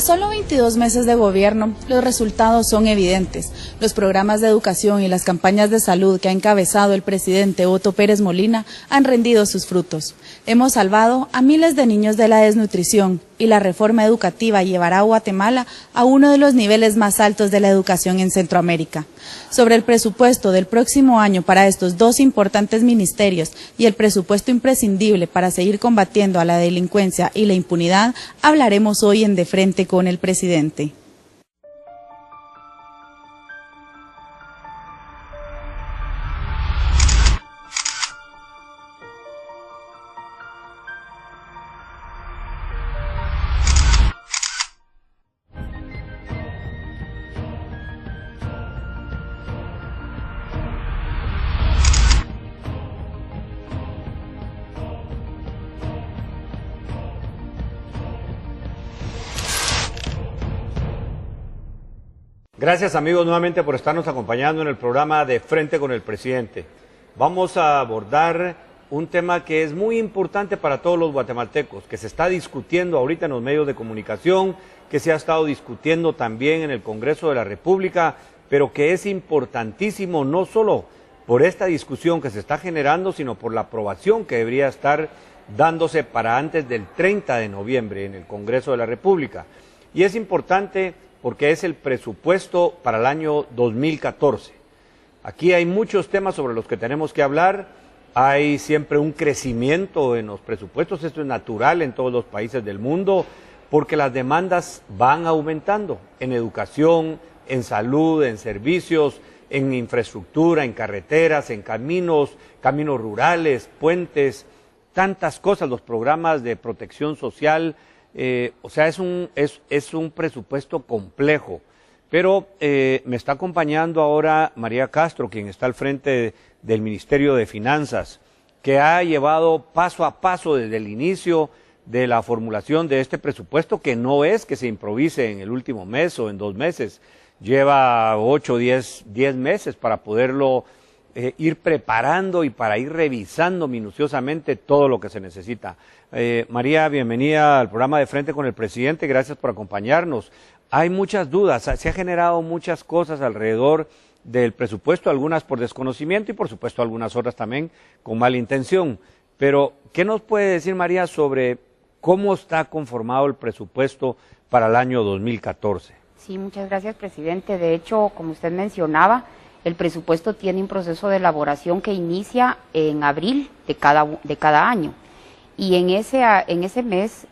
solo 22 meses de gobierno, los resultados son evidentes. Los programas de educación y las campañas de salud que ha encabezado el presidente Otto Pérez Molina han rendido sus frutos. Hemos salvado a miles de niños de la desnutrición y la reforma educativa llevará a Guatemala a uno de los niveles más altos de la educación en Centroamérica. Sobre el presupuesto del próximo año para estos dos importantes ministerios y el presupuesto imprescindible para seguir combatiendo a la delincuencia y la impunidad, hablaremos hoy en De Frente con el presidente. Gracias amigos nuevamente por estarnos acompañando en el programa De Frente con el Presidente. Vamos a abordar un tema que es muy importante para todos los guatemaltecos, que se está discutiendo ahorita en los medios de comunicación, que se ha estado discutiendo también en el Congreso de la República, pero que es importantísimo no solo por esta discusión que se está generando, sino por la aprobación que debería estar dándose para antes del 30 de noviembre en el Congreso de la República. Y es importante porque es el presupuesto para el año 2014. Aquí hay muchos temas sobre los que tenemos que hablar, hay siempre un crecimiento en los presupuestos, esto es natural en todos los países del mundo, porque las demandas van aumentando en educación, en salud, en servicios, en infraestructura, en carreteras, en caminos rurales, puentes, tantas cosas, los programas de protección social. O sea, es un presupuesto complejo, pero me está acompañando ahora María Castro, quien está al frente del Ministerio de Finanzas, que ha llevado paso a paso desde el inicio de la formulación de este presupuesto, que no es que se improvise en el último mes o en 2 meses, lleva 8 o 10 meses para poderlo ir preparando y para ir revisando minuciosamente todo lo que se necesita. María, bienvenida al programa De Frente con el Presidente, gracias por acompañarnos. Hay muchas dudas, se ha generado muchas cosas alrededor del presupuesto, algunas por desconocimiento y por supuesto algunas otras también con mala intención. Pero, ¿qué nos puede decir María sobre cómo está conformado el presupuesto para el año 2014? Sí, muchas gracias, presidente. De hecho, como usted mencionaba, el presupuesto tiene un proceso de elaboración que inicia en abril de cada año. Y en ese mes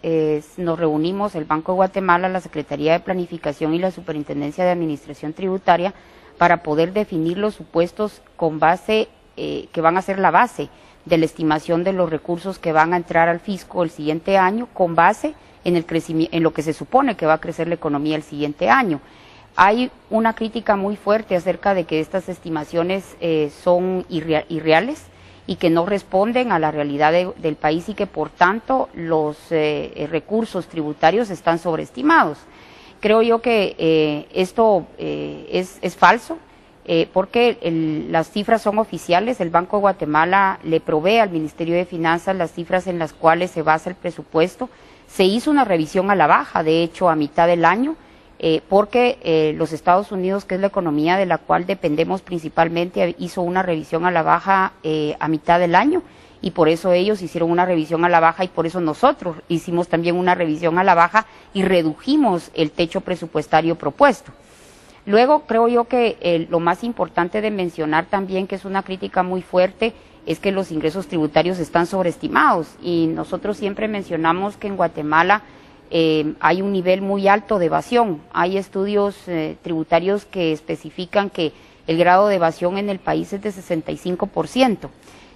nos reunimos el Banco de Guatemala, la Secretaría de Planificación y la Superintendencia de Administración Tributaria para poder definir los supuestos con base, que van a ser la base de la estimación de los recursos que van a entrar al fisco el siguiente año, con base en lo que se supone que va a crecer la economía el siguiente año. Hay una crítica muy fuerte acerca de que estas estimaciones son irreales y que no responden a la realidad del país y que por tanto los recursos tributarios están sobreestimados. Creo yo que esto es falso porque las cifras son oficiales. El Banco de Guatemala le provee al Ministerio de Finanzas las cifras en las cuales se basa el presupuesto. Se hizo una revisión a la baja, de hecho a mitad del año, porque los Estados Unidos, que es la economía de la cual dependemos principalmente, hizo una revisión a la baja a mitad del año y por eso ellos hicieron una revisión a la baja y por eso nosotros hicimos también una revisión a la baja y redujimos el techo presupuestario propuesto. Luego creo yo que lo más importante de mencionar también, que es una crítica muy fuerte, es que los ingresos tributarios están sobreestimados y nosotros siempre mencionamos que en Guatemala hay un nivel muy alto de evasión. Hay estudios tributarios que especifican que el grado de evasión en el país es de 65%.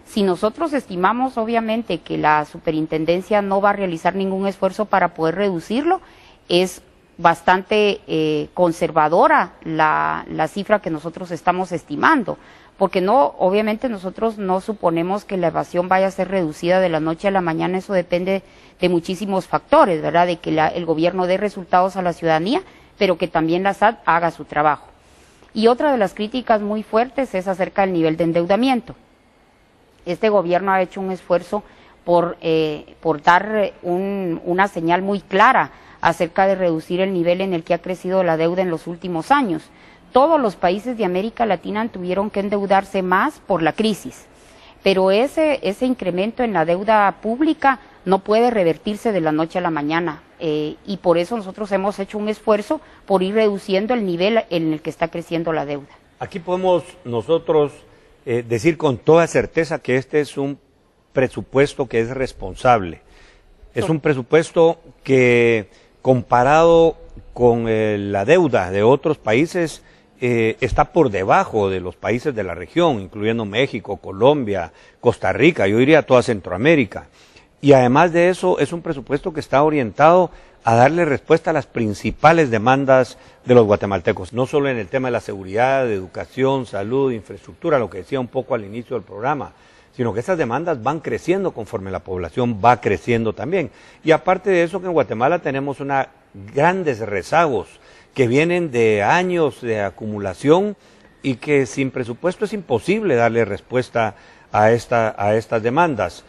Si nosotros estimamos, obviamente, que la superintendencia no va a realizar ningún esfuerzo para poder reducirlo, es bastante conservadora la cifra que nosotros estamos estimando, porque obviamente nosotros no suponemos que la evasión vaya a ser reducida de la noche a la mañana. Eso depende de muchísimos factores, ¿verdad? De que el gobierno dé resultados a la ciudadanía, pero que también la SAT haga su trabajo. Y otra de las críticas muy fuertes es acerca del nivel de endeudamiento. Este gobierno ha hecho un esfuerzo por dar una señal muy clara acerca de reducir el nivel en el que ha crecido la deuda en los últimos años. Todos los países de América Latina tuvieron que endeudarse más por la crisis, pero ese incremento en la deuda pública no puede revertirse de la noche a la mañana, y por eso nosotros hemos hecho un esfuerzo por ir reduciendo el nivel en el que está creciendo la deuda. Aquí podemos nosotros decir con toda certeza que este es un presupuesto que es responsable. Es un presupuesto que, comparado con la deuda de otros países, está por debajo de los países de la región, incluyendo México, Colombia, Costa Rica, yo diría toda Centroamérica. Y además de eso, es un presupuesto que está orientado a darle respuesta a las principales demandas de los guatemaltecos, no solo en el tema de la seguridad, de educación, salud, infraestructura, lo que decía un poco al inicio del programa, sino que esas demandas van creciendo conforme la población va creciendo también. Y aparte de eso, que en Guatemala tenemos grandes rezagos que vienen de años de acumulación y que sin presupuesto es imposible darle respuesta a estas demandas.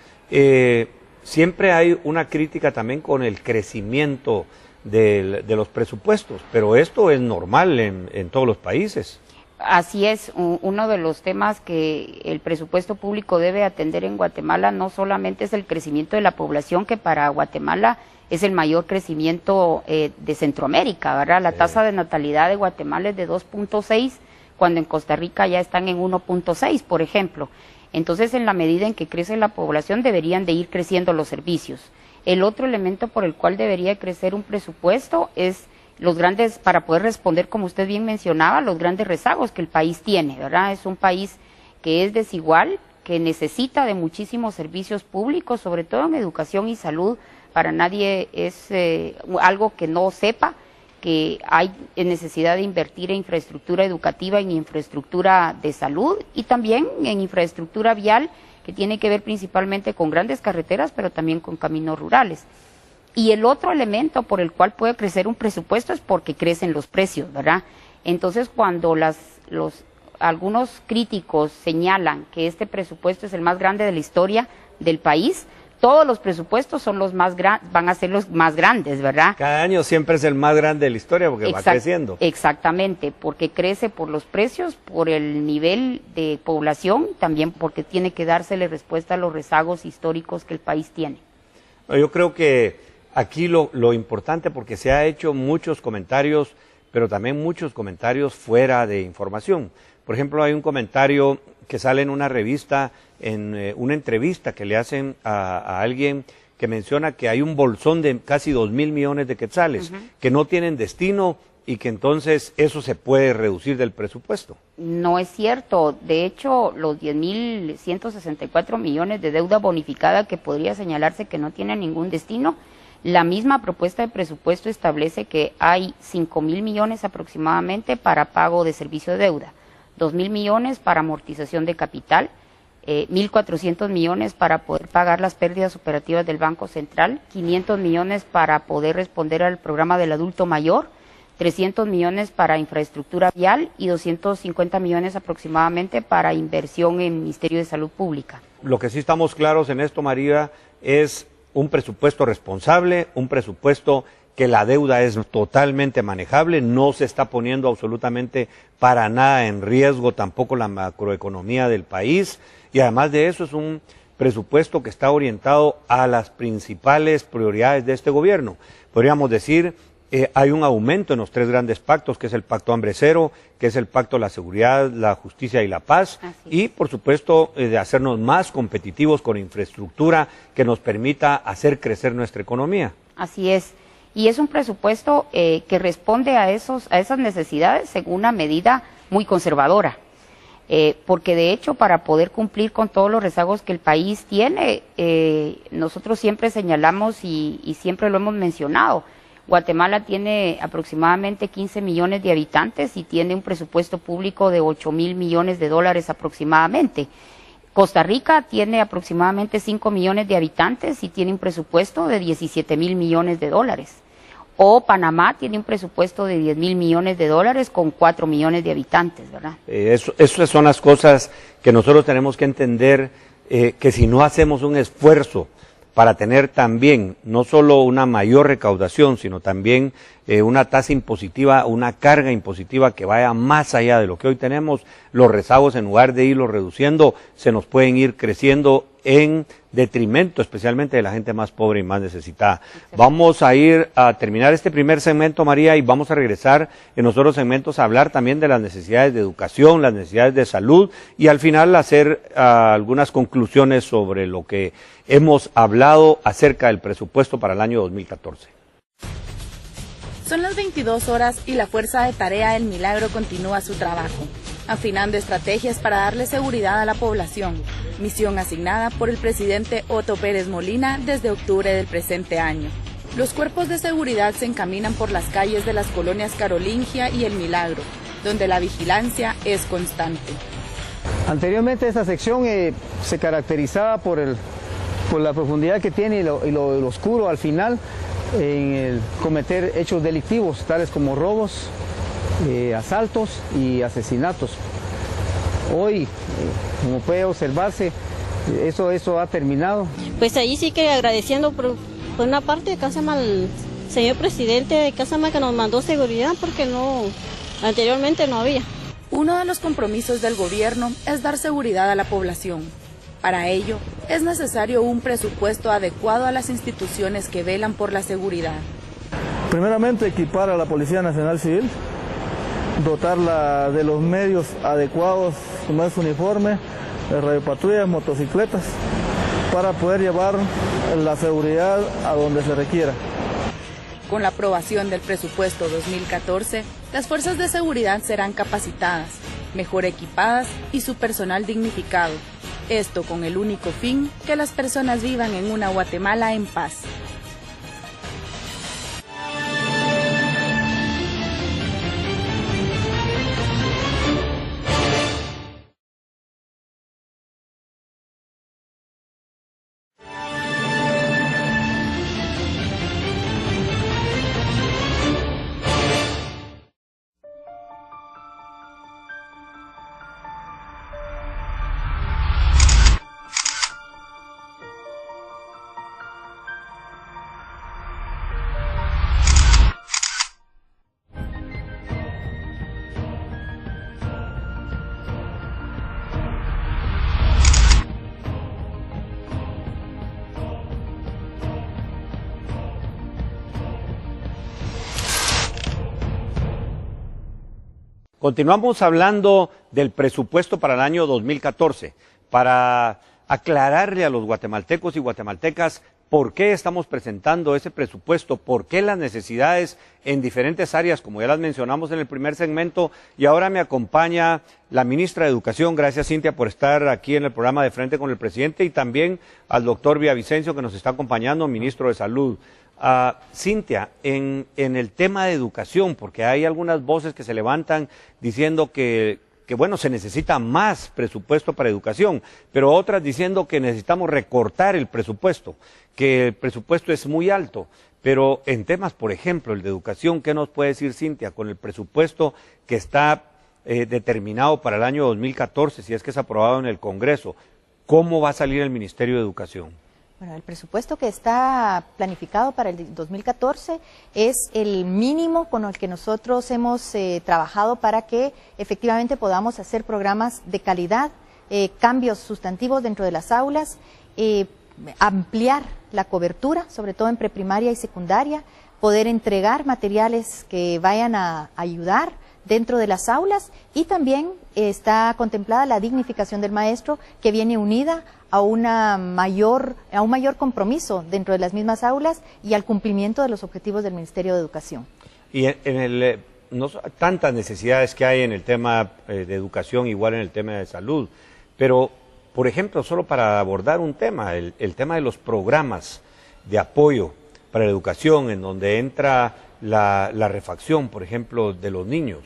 Siempre hay una crítica también con el crecimiento de los presupuestos, pero esto es normal en todos los países. Así es, uno de los temas que el presupuesto público debe atender en Guatemala no solamente es el crecimiento de la población, que para Guatemala es el mayor crecimiento de Centroamérica, ¿verdad? La tasa de natalidad de Guatemala es de 2.6, cuando en Costa Rica ya están en 1.6, por ejemplo. Entonces, en la medida en que crece la población, deberían de ir creciendo los servicios. El otro elemento por el cual debería crecer un presupuesto es los grandes, para poder responder, como usted bien mencionaba, los grandes rezagos que el país tiene, ¿verdad? Es un país que es desigual, que necesita de muchísimos servicios públicos, sobre todo en educación y salud. Para nadie es algo que no sepa que hay necesidad de invertir en infraestructura educativa, en infraestructura de salud y también en infraestructura vial, que tiene que ver principalmente con grandes carreteras, pero también con caminos rurales. Y el otro elemento por el cual puede crecer un presupuesto es porque crecen los precios, ¿verdad? Entonces, cuando algunos críticos señalan que este presupuesto es el más grande de la historia del país, todos los presupuestos son van a ser los más grandes, ¿verdad? Cada año siempre es el más grande de la historia porque va creciendo. Exactamente, porque crece por los precios, por el nivel de población, también porque tiene que dársele respuesta a los rezagos históricos que el país tiene. Yo creo que aquí lo importante, porque se ha hecho muchos comentarios, pero también muchos comentarios fuera de información. Por ejemplo, hay un comentario que sale en una revista, en una entrevista que le hacen a alguien que menciona que hay un bolsón de casi 2.000 millones de quetzales, que no tienen destino y que entonces eso se puede reducir del presupuesto. No es cierto. De hecho, los 10.164 millones de deuda bonificada que podría señalarse que no tiene ningún destino, la misma propuesta de presupuesto establece que hay 5.000 millones aproximadamente para pago de servicio de deuda, 2.000 millones para amortización de capital, 1.400 millones para poder pagar las pérdidas operativas del Banco Central, 500 millones para poder responder al programa del adulto mayor, 300 millones para infraestructura vial y 250 millones aproximadamente para inversión en el Ministerio de Salud Pública. Lo que sí estamos claros en esto, María, es un presupuesto responsable, un presupuesto que la deuda es totalmente manejable, no se está poniendo absolutamente para nada en riesgo tampoco la macroeconomía del país, y además de eso es un presupuesto que está orientado a las principales prioridades de este gobierno. Podríamos decir, hay un aumento en los tres grandes pactos, que es el Pacto Hambre Cero, que es el Pacto de la Seguridad, la Justicia y la Paz, y por supuesto de hacernos más competitivos con infraestructura que nos permita hacer crecer nuestra economía. Así es. Y es un presupuesto que responde a esas necesidades en una medida muy conservadora, porque de hecho para poder cumplir con todos los rezagos que el país tiene, nosotros siempre señalamos y siempre lo hemos mencionado, Guatemala tiene aproximadamente 15 millones de habitantes y tiene un presupuesto público de 8.000 millones de dólares aproximadamente. Costa Rica tiene aproximadamente 5 millones de habitantes y tiene un presupuesto de 17.000 millones de dólares. O Panamá tiene un presupuesto de 10.000 millones de dólares con 4 millones de habitantes, ¿verdad? Esas son las cosas que nosotros tenemos que entender, que si no hacemos un esfuerzo para tener también no solo una mayor recaudación, sino también una tasa impositiva, una carga impositiva que vaya más allá de lo que hoy tenemos, los rezagos en lugar de irlos reduciendo, se nos pueden ir creciendo en detrimento especialmente de la gente más pobre y más necesitada. Excelente. Vamos a ir a terminar este primer segmento, María, y vamos a regresar en los otros segmentos a hablar también de las necesidades de educación, las necesidades de salud y al final hacer algunas conclusiones sobre lo que hemos hablado acerca del presupuesto para el año 2014. Son las 22 horas y la Fuerza de Tarea El Milagro continúa su trabajo, afinando estrategias para darle seguridad a la población, misión asignada por el presidente Otto Pérez Molina desde octubre del presente año. Los cuerpos de seguridad se encaminan por las calles de las colonias Carolingia y El Milagro, donde la vigilancia es constante. Anteriormente esta sección se caracterizaba por la profundidad que tiene y lo oscuro al final en el cometer hechos delictivos, tales como robos, asaltos y asesinatos. Hoy, como puede observarse, eso ha terminado. Pues ahí sí que agradeciendo por una parte de Casama al señor presidente de Casama que nos mandó seguridad porque anteriormente no había. Uno de los compromisos del gobierno es dar seguridad a la población. Para ello, es necesario un presupuesto adecuado a las instituciones que velan por la seguridad. Primeramente, equipar a la Policía Nacional Civil, dotarla de los medios adecuados, como es uniforme, radiopatrullas, motocicletas, para poder llevar la seguridad a donde se requiera. Con la aprobación del presupuesto 2014, las fuerzas de seguridad serán capacitadas, mejor equipadas y su personal dignificado. Esto con el único fin que las personas vivan en una Guatemala en paz. Continuamos hablando del presupuesto para el año 2014, para aclararle a los guatemaltecos y guatemaltecas por qué estamos presentando ese presupuesto, por qué las necesidades en diferentes áreas, como ya las mencionamos en el primer segmento, y ahora me acompaña la ministra de Educación. Gracias, Cintia, por estar aquí en el programa de Frente con el Presidente, y también al doctor Villavicencio, que nos está acompañando, ministro de Salud. Cintia, en el tema de educación, porque hay algunas voces que se levantan diciendo que bueno, se necesita más presupuesto para educación, pero otras diciendo que necesitamos recortar el presupuesto, que el presupuesto es muy alto. Pero en temas, por ejemplo, el de educación, ¿qué nos puede decir, Cintia, con el presupuesto que está determinado para el año 2014, si es que es aprobado en el Congreso? ¿Cómo va a salir el Ministerio de Educación? Bueno, el presupuesto que está planificado para el 2014 es el mínimo con el que nosotros hemos trabajado para que efectivamente podamos hacer programas de calidad, cambios sustantivos dentro de las aulas, ampliar la cobertura, sobre todo en preprimaria y secundaria, poder entregar materiales que vayan a ayudar dentro de las aulas, y también está contemplada la dignificación del maestro, que viene unida a un mayor compromiso dentro de las mismas aulas y al cumplimiento de los objetivos del Ministerio de Educación. Y no tantas necesidades que hay en el tema de educación, igual en el tema de salud, pero, por ejemplo, solo para abordar un tema, el tema de los programas de apoyo para la educación, en donde entra la refacción, por ejemplo, de los niños.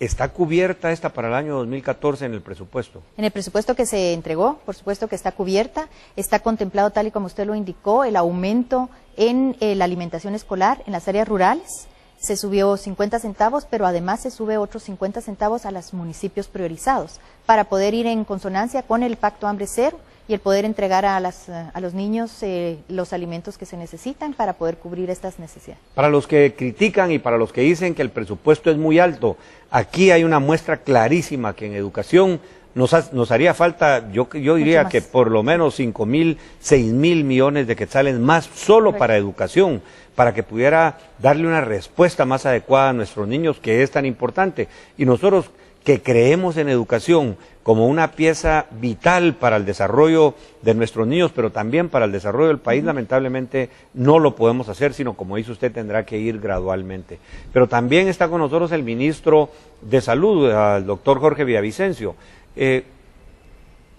¿Está cubierta esta para el año 2014 en el presupuesto? En el presupuesto que se entregó, por supuesto que está cubierta, está contemplado, tal y como usted lo indicó, el aumento en la alimentación escolar en las áreas rurales. Se subió 50 centavos, pero además se sube otros 50 centavos a los municipios priorizados, para poder ir en consonancia con el Pacto Hambre Cero y el poder entregar a los niños los alimentos que se necesitan para poder cubrir estas necesidades. Para los que critican y para los que dicen que el presupuesto es muy alto, aquí hay una muestra clarísima que en educación nos haría falta, yo diría que por lo menos 5.000, 6.000 millones de quetzales más solo para educación, para que pudiera darle una respuesta más adecuada a nuestros niños, que es tan importante. Y nosotros que creemos en educación como una pieza vital para el desarrollo de nuestros niños, pero también para el desarrollo del país, lamentablemente no lo podemos hacer, sino como dice usted, tendrá que ir gradualmente. Pero también está con nosotros el ministro de Salud, el doctor Jorge Villavicencio.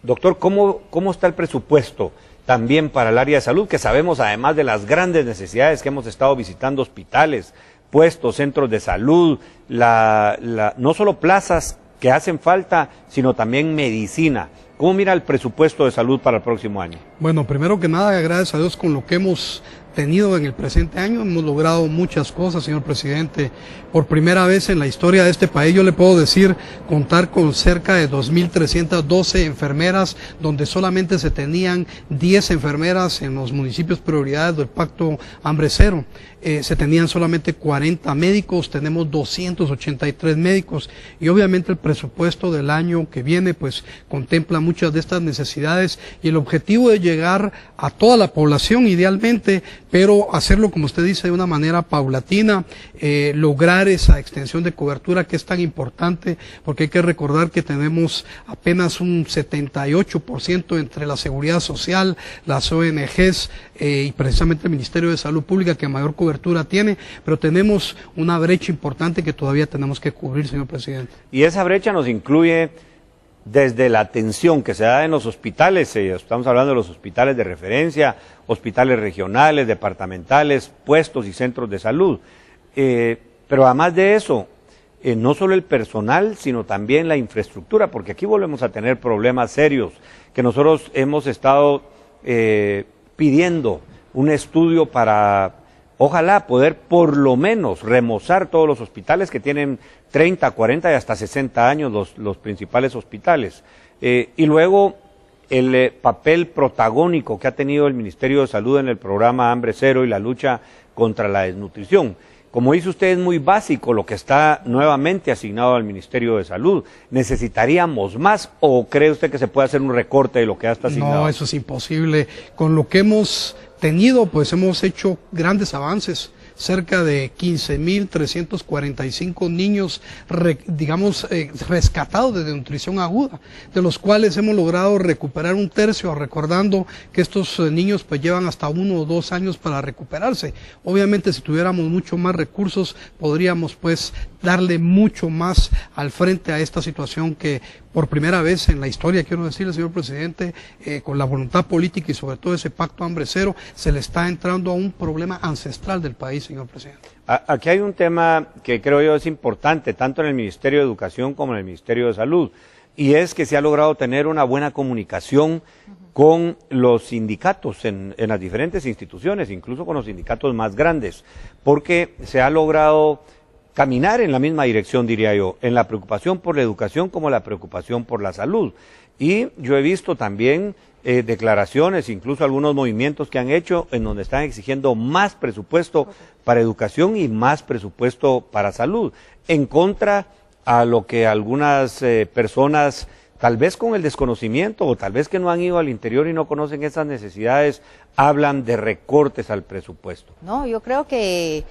Doctor, ¿cómo está el presupuesto también para el área de salud? Que sabemos, además de las grandes necesidades que hemos estado visitando, hospitales, puestos, centros de salud, no solo plazas que hacen falta, sino también medicina. ¿Cómo mira el presupuesto de salud para el próximo año? Bueno, primero que nada, gracias a Dios con lo que hemos tenido en el presente año, hemos logrado muchas cosas, señor presidente. Por primera vez en la historia de este país, yo le puedo decir, contar con cerca de 2.312 enfermeras, donde solamente se tenían 10 enfermeras en los municipios prioridades del Pacto Hambre Cero. Se tenían solamente 40 médicos, tenemos 283 médicos, y obviamente el presupuesto del año que viene pues contempla muchas de estas necesidades, y el objetivo es llegar a toda la población idealmente, pero hacerlo, como usted dice, de una manera paulatina, lograr esa extensión de cobertura que es tan importante, porque hay que recordar que tenemos apenas un 78% entre la Seguridad Social, las ONGs y precisamente el Ministerio de Salud Pública, que mayor cobertura tiene, pero tenemos una brecha importante que todavía tenemos que cubrir, señor presidente. Y esa brecha nos incluye desde la atención que se da en los hospitales, estamos hablando de los hospitales de referencia, hospitales regionales, departamentales, puestos y centros de salud. Pero además de eso, no solo el personal, sino también la infraestructura, porque aquí volvemos a tener problemas serios, que nosotros hemos estado pidiendo un estudio para, ojalá, poder por lo menos remozar todos los hospitales que tienen 30, 40 y hasta 60 años, los principales hospitales. Y luego el papel protagónico que ha tenido el Ministerio de Salud en el programa Hambre Cero y la lucha contra la desnutrición. Como dice usted, es muy básico lo que está nuevamente asignado al Ministerio de Salud. ¿Necesitaríamos más o cree usted que se puede hacer un recorte de lo que ya está asignado? No, eso es imposible. Con lo que hemos tenido, pues hemos hecho grandes avances. Cerca de 15.345 niños, rescatados de desnutrición aguda, de los cuales hemos logrado recuperar un tercio, recordando que estos niños pues llevan hasta 1 o 2 años para recuperarse. Obviamente, si tuviéramos mucho más recursos, podríamos pues darle mucho más al frente a esta situación que por primera vez en la historia, quiero decirle, señor presidente, con la voluntad política y sobre todo ese pacto Hambre Cero, se le está entrando a un problema ancestral del país, señor presidente. Aquí hay un tema que creo yo es importante, tanto en el Ministerio de Educación como en el Ministerio de Salud, y es que se ha logrado tener una buena comunicación con los sindicatos en las diferentes instituciones, incluso con los sindicatos más grandes, porque se ha logrado caminar en la misma dirección, diría yo, en la preocupación por la educación como la preocupación por la salud. Y yo he visto también declaraciones, incluso algunos movimientos que han hecho en donde están exigiendo más presupuesto para educación y más presupuesto para salud, en contra a lo que algunas personas, tal vez con el desconocimiento o tal vez que no han ido al interior y no conocen esas necesidades, hablan de recortes al presupuesto. No, yo creo que,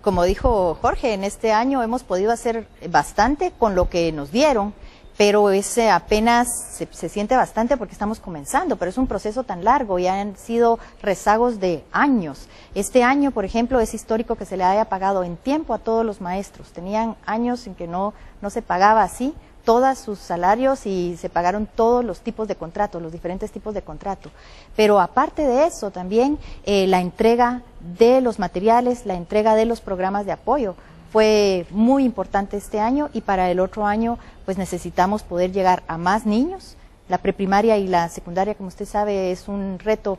como dijo Jorge, en este año hemos podido hacer bastante con lo que nos dieron, pero apenas se siente bastante porque estamos comenzando, pero es un proceso tan largo y han sido rezagos de años. Este año, por ejemplo, es histórico que se le haya pagado en tiempo a todos los maestros. Tenían años en que no se pagaba así todos sus salarios y se pagaron todos los tipos de contratos, los diferentes tipos de contrato. Pero aparte de eso, también la entrega de los materiales, la entrega de los programas de apoyo fue muy importante este año, y para el otro año pues necesitamos poder llegar a más niños. La preprimaria y la secundaria, como usted sabe, es un reto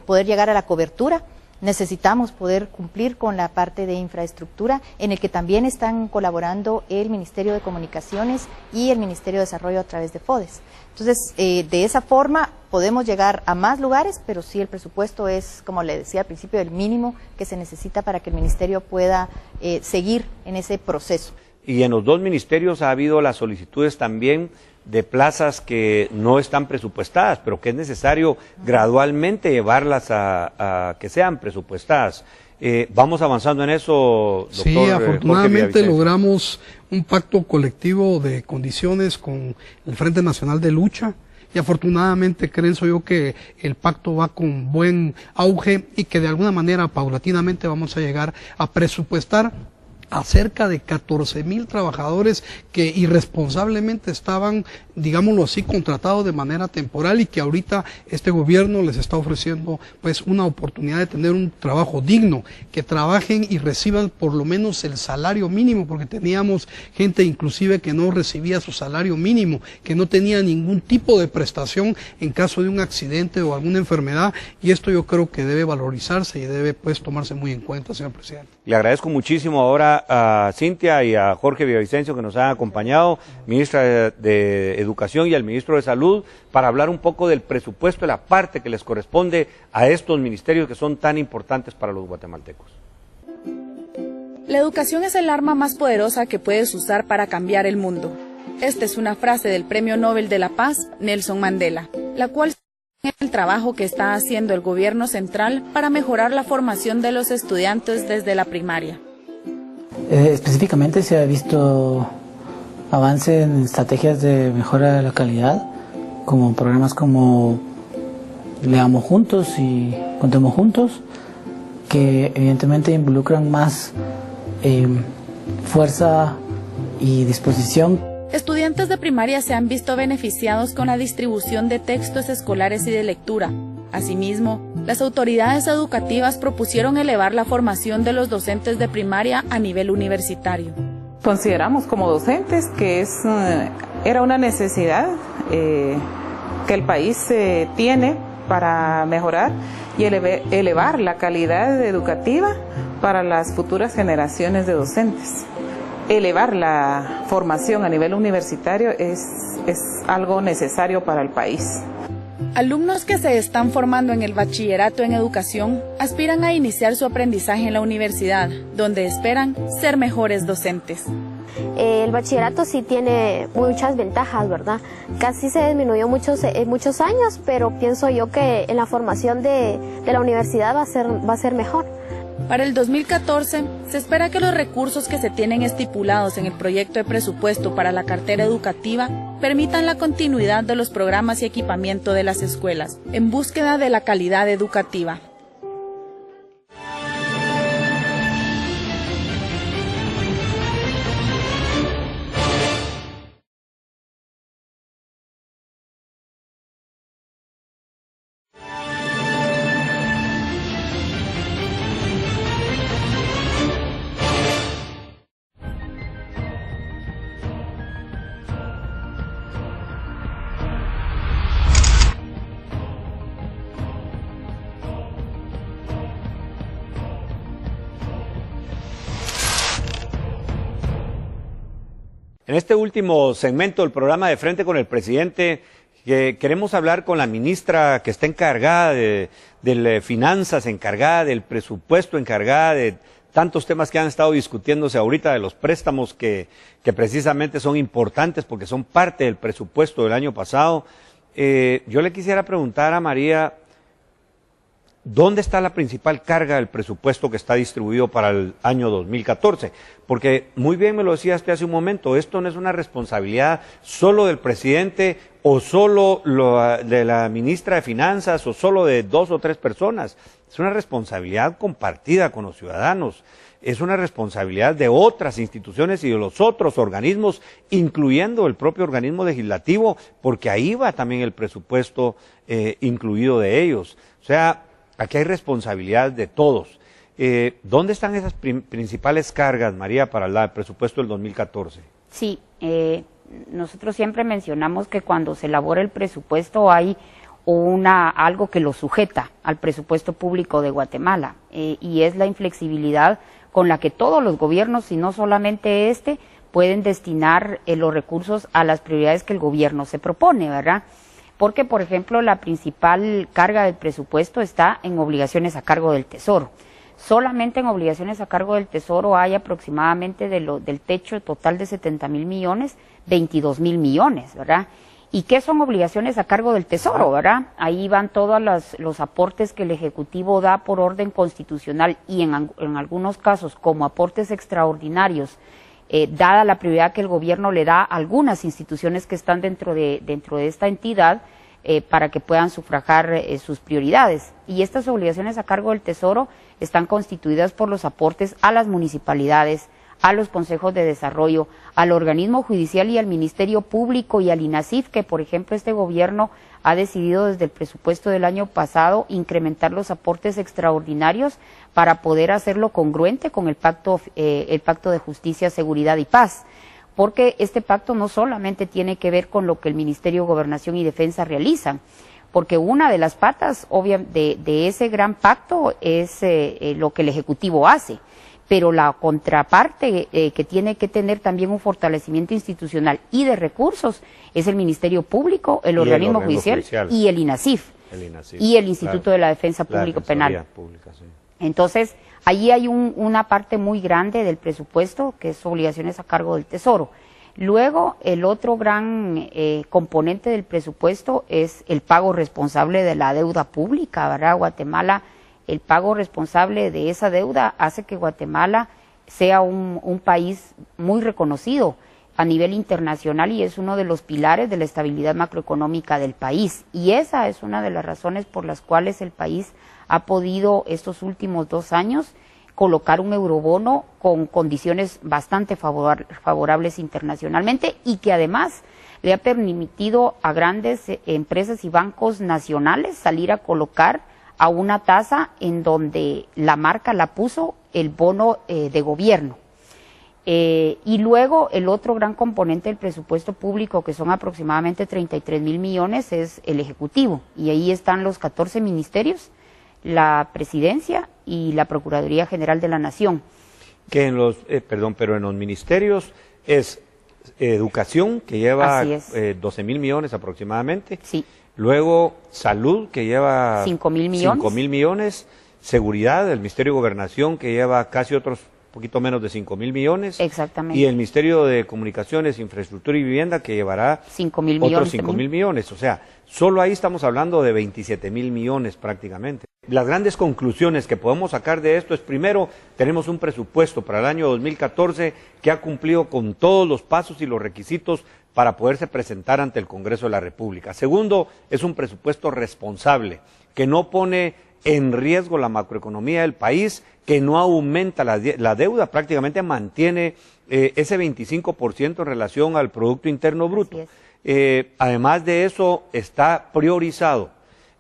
poder llegar a la cobertura. necesitamos poder cumplir con la parte de infraestructura, en el que también están colaborando el Ministerio de Comunicaciones y el Ministerio de Desarrollo a través de FODES. Entonces, de esa forma podemos llegar a más lugares, pero sí el presupuesto es, como le decía al principio, el mínimo que se necesita para que el Ministerio pueda seguir en ese proceso. Y en los dos ministerios ha habido las solicitudes también de plazas que no están presupuestadas, pero que es necesario gradualmente llevarlas a que sean presupuestadas. ¿Vamos avanzando en eso, doctor? Sí, afortunadamente logramos un pacto colectivo de condiciones con el Frente Nacional de Lucha, y afortunadamente creo yo que el pacto va con buen auge y que de alguna manera paulatinamente vamos a llegar a presupuestar a cerca de 14,000 trabajadores que irresponsablemente estaban, digámoslo así, contratados de manera temporal, y que ahorita este gobierno les está ofreciendo pues una oportunidad de tener un trabajo digno, que trabajen y reciban por lo menos el salario mínimo, porque teníamos gente inclusive que no recibía su salario mínimo, que no tenía ningún tipo de prestación en caso de un accidente o alguna enfermedad, y esto yo creo que debe valorizarse y debe pues tomarse muy en cuenta, señor presidente. Le agradezco muchísimo ahora a Cintia y a Jorge Villavicencio que nos han acompañado, ministra de Educación, y al ministro de Salud, para hablar un poco del presupuesto, de la parte que les corresponde a estos ministerios que son tan importantes para los guatemaltecos. La educación es el arma más poderosa que puedes usar para cambiar el mundo. Esta es una frase del Premio Nobel de la Paz, Nelson Mandela, la cual el trabajo que está haciendo el gobierno central para mejorar la formación de los estudiantes desde la primaria. Específicamente se ha visto avance en estrategias de mejora de la calidad, como programas como Leamos Juntos y Contemos Juntos, que evidentemente involucran más fuerza y disposición. Estudiantes de primaria se han visto beneficiados con la distribución de textos escolares y de lectura. Asimismo, las autoridades educativas propusieron elevar la formación de los docentes de primaria a nivel universitario. Consideramos como docentes que era una necesidad que el país tiene para mejorar y elevar la calidad educativa para las futuras generaciones de docentes. Elevar la formación a nivel universitario es algo necesario para el país. Alumnos que se están formando en el bachillerato en educación aspiran a iniciar su aprendizaje en la universidad, donde esperan ser mejores docentes. El bachillerato sí tiene muchas ventajas, ¿verdad? Casi se disminuyó muchos años, pero pienso yo que en la formación de la universidad va a ser mejor. Para el 2014, se espera que los recursos que se tienen estipulados en el proyecto de presupuesto para la cartera educativa permitan la continuidad de los programas y equipamiento de las escuelas, en búsqueda de la calidad educativa. En este último segmento del programa de Frente con el Presidente, queremos hablar con la ministra que está encargada de finanzas, encargada del presupuesto, encargada de tantos temas que han estado discutiéndose ahorita, de los préstamos que precisamente son importantes porque son parte del presupuesto del año pasado. Yo le quisiera preguntar a María, ¿dónde está la principal carga del presupuesto que está distribuido para el año 2014? Porque muy bien me lo decías hace un momento, esto no es una responsabilidad solo del presidente o solo de la ministra de Finanzas o solo de 2 o 3 personas. Es una responsabilidad compartida con los ciudadanos. Es una responsabilidad de otras instituciones y de los otros organismos, incluyendo el propio organismo legislativo, porque ahí va también el presupuesto incluido de ellos. O sea, aquí hay responsabilidad de todos. ¿Dónde están esas principales cargas, María, para el presupuesto del 2014? Sí, nosotros siempre mencionamos que cuando se elabora el presupuesto hay o algo que lo sujeta al presupuesto público de Guatemala, y es la inflexibilidad con la que todos los gobiernos, y no solamente este, pueden destinar los recursos a las prioridades que el gobierno se propone, ¿verdad? Porque, por ejemplo, la principal carga del presupuesto está en obligaciones a cargo del Tesoro. Solamente en obligaciones a cargo del Tesoro hay aproximadamente del techo total de 70,000 millones, 22,000 millones, ¿verdad? ¿Y qué son obligaciones a cargo del Tesoro, verdad? Ahí van todos los aportes que el Ejecutivo da por orden constitucional y en algunos casos como aportes extraordinarios, dada la prioridad que el gobierno le da a algunas instituciones que están dentro de esta entidad, para que puedan sufragar sus prioridades. Y estas obligaciones a cargo del Tesoro están constituidas por los aportes a las municipalidades, a los consejos de desarrollo, al organismo judicial y al Ministerio Público y al INASIF, que por ejemplo este gobierno ha decidido desde el presupuesto del año pasado incrementar los aportes extraordinarios para poder hacerlo congruente con el pacto de Justicia, Seguridad y Paz. Porque este pacto no solamente tiene que ver con lo que el Ministerio de Gobernación y Defensa realizan, porque una de las patas de ese gran pacto es lo que el Ejecutivo hace, pero la contraparte que tiene que tener también un fortalecimiento institucional y de recursos es el Ministerio Público, el organismo judicial y el INASIF, y el Instituto de la Defensa Público Penal. Entonces, allí hay una parte muy grande del presupuesto que es obligaciones a cargo del Tesoro. Luego, el otro gran componente del presupuesto es el pago responsable de la deuda pública, ¿verdad? Guatemala, el pago responsable de esa deuda hace que Guatemala sea un país muy reconocido a nivel internacional y es uno de los pilares de la estabilidad macroeconómica del país. Y esa es una de las razones por las cuales el país ha podido estos últimos 2 años colocar un eurobono con condiciones bastante favorables internacionalmente y que además le ha permitido a grandes empresas y bancos nacionales salir a colocar a una tasa en donde la marca la puso el bono de gobierno. Y luego el otro gran componente del presupuesto público, que son aproximadamente 33,000 millones, es el Ejecutivo. Y ahí están los 14 ministerios, la Presidencia y la Procuraduría General de la Nación. Que en los, pero en los ministerios es Educación, que lleva 12,000 millones aproximadamente. Sí. Luego Salud, que lleva 5,000 millones. 5,000 millones. Seguridad, el Ministerio de Gobernación, que lleva casi otros poquito menos de 5,000 millones. Exactamente. Y el Ministerio de Comunicaciones, Infraestructura y Vivienda, que llevará 5,000 millones. Otros 5,000 millones. O sea, solo ahí estamos hablando de 27,000 millones prácticamente. Las grandes conclusiones que podemos sacar de esto es, primero, tenemos un presupuesto para el año 2014 que ha cumplido con todos los pasos y los requisitos para poderse presentar ante el Congreso de la República. Segundo, es un presupuesto responsable, que no pone en riesgo la macroeconomía del país, que no aumenta la deuda, prácticamente mantiene ese 25% en relación al Producto Interno Bruto. Además de eso, está priorizado.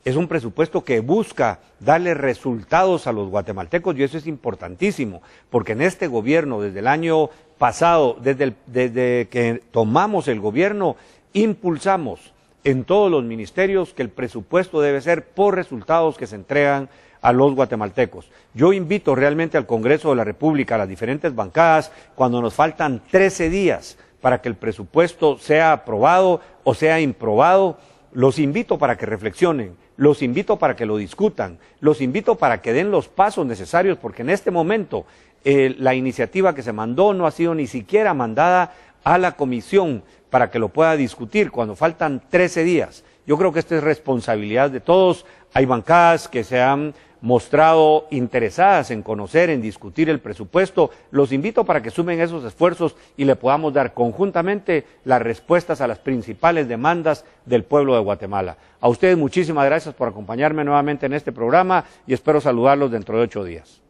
Es un presupuesto que busca darle resultados a los guatemaltecos y eso es importantísimo, porque en este gobierno, desde el año pasado, desde que tomamos el gobierno, impulsamos en todos los ministerios que el presupuesto debe ser por resultados que se entregan a los guatemaltecos. Yo invito realmente al Congreso de la República, a las diferentes bancadas, cuando nos faltan 13 días para que el presupuesto sea aprobado o sea improbado, los invito para que reflexionen, los invito para que lo discutan, los invito para que den los pasos necesarios, porque en este momento la iniciativa que se mandó no ha sido ni siquiera mandada a la comisión para que lo pueda discutir cuando faltan 13 días. Yo creo que esta es responsabilidad de todos. Hay bancadas que se han mostrado interesadas en conocer, en discutir el presupuesto. Los invito para que sumen esos esfuerzos y le podamos dar conjuntamente las respuestas a las principales demandas del pueblo de Guatemala. A ustedes muchísimas gracias por acompañarme nuevamente en este programa y espero saludarlos dentro de 8 días.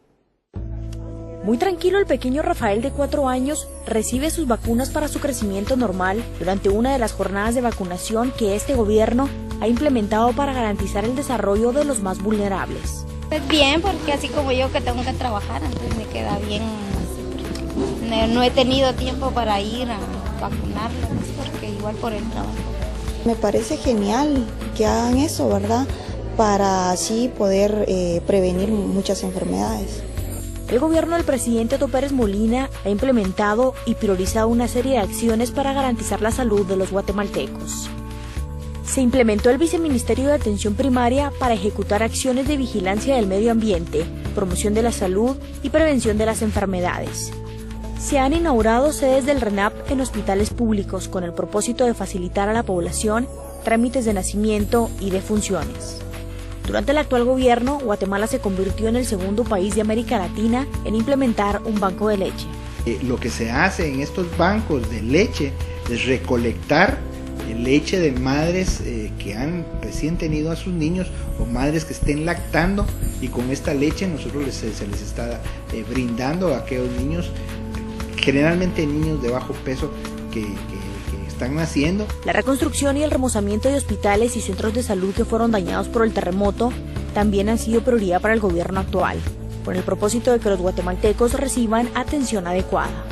Muy tranquilo, el pequeño Rafael de 4 años recibe sus vacunas para su crecimiento normal durante una de las jornadas de vacunación que este gobierno ha implementado para garantizar el desarrollo de los más vulnerables. Pues bien, porque así como yo que tengo que trabajar, entonces me queda bien. No he tenido tiempo para ir a vacunarlo, porque igual por el trabajo. Me parece genial que hagan eso, ¿verdad? Para así poder prevenir muchas enfermedades. El gobierno del presidente Otto Pérez Molina ha implementado y priorizado una serie de acciones para garantizar la salud de los guatemaltecos. Se implementó el Viceministerio de Atención Primaria para ejecutar acciones de vigilancia del medio ambiente, promoción de la salud y prevención de las enfermedades. Se han inaugurado sedes del RENAP en hospitales públicos con el propósito de facilitar a la población trámites de nacimiento y defunciones. Durante el actual gobierno, Guatemala se convirtió en el segundo país de América Latina en implementar un banco de leche. Lo que se hace en estos bancos de leche es recolectar leche de madres que han recién tenido a sus niños o madres que estén lactando, y con esta leche nosotros se les está brindando a aquellos niños, generalmente niños de bajo peso que están naciendo. La reconstrucción y el remozamiento de hospitales y centros de salud que fueron dañados por el terremoto también han sido prioridad para el gobierno actual, con el propósito de que los guatemaltecos reciban atención adecuada.